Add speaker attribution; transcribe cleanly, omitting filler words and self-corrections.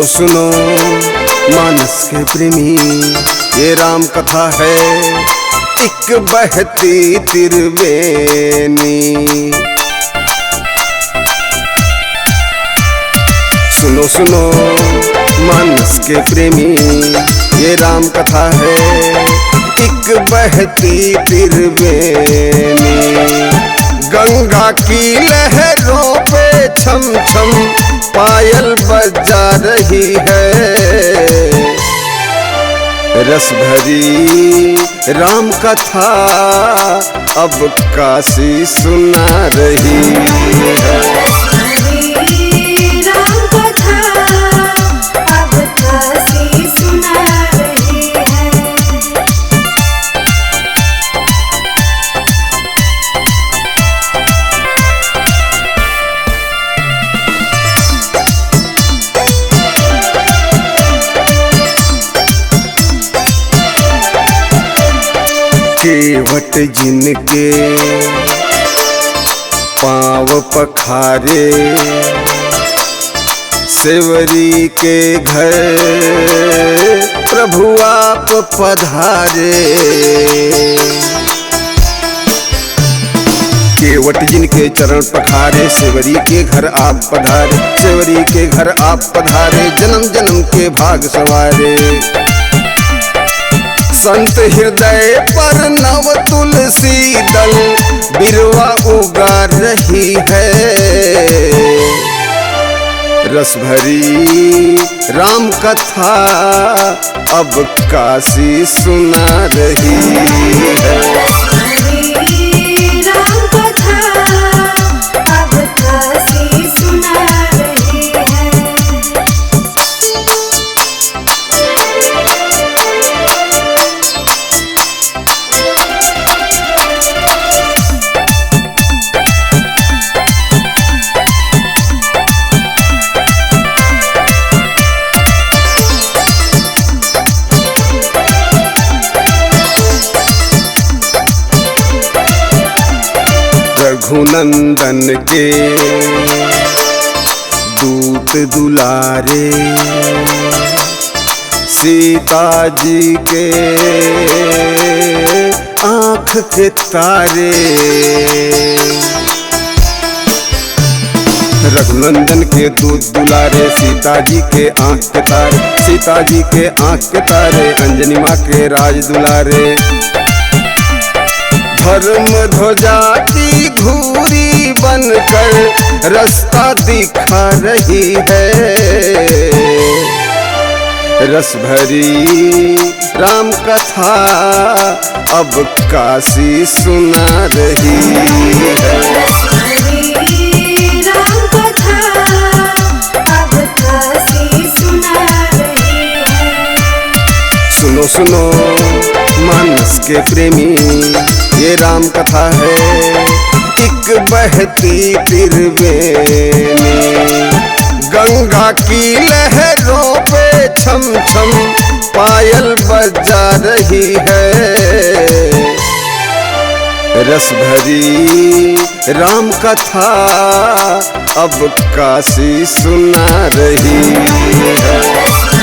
Speaker 1: सुनो सुनो मानस के प्रेमी, ये राम कथा है एक बहती त्रिवेणी। सुनो सुनो मानस के प्रेमी, ये राम कथा है एक बहती त्रिवेणी। गंगा की लहरों पे छम छम पायल बजा रही है, रस भरी राम कथा अब काशी सुना रही है। केवट जिनके पाँव पखारे, सेवरी के घर प्रभु आप पधारे। केवट जिनके चरण पखारे, सेवरी के घर आप पधारे। सेवरी के घर आप पधारे, जन्म जन्म के भाग सवारे। संत हृदय पर नव तुलसी दल बिरवा उगा रही है, रस भरी राम कथा अब काशी सुना रही है। रघुनंदन के दूत दुलारे, सीता जी के आँख के तारे। रघुनंदन के दूत दुलारे, सीता जी के आँख के तारे। सीता जी के आँख के तारे, अंजनी माँ के राज दुलारे। धर्म ध्वजा की घूरी बनकर रास्ता दिखा रही है, रस भरी राम कथा अब काशी सुना रही है। सुनो सुनो मानस के प्रेमी, ये राम कथा है एक बहती त्रिवेणी। गंगा की लहरों पे छम छम पायल बजा रही है, रस भरी राम कथा अब काशी सुना रही है।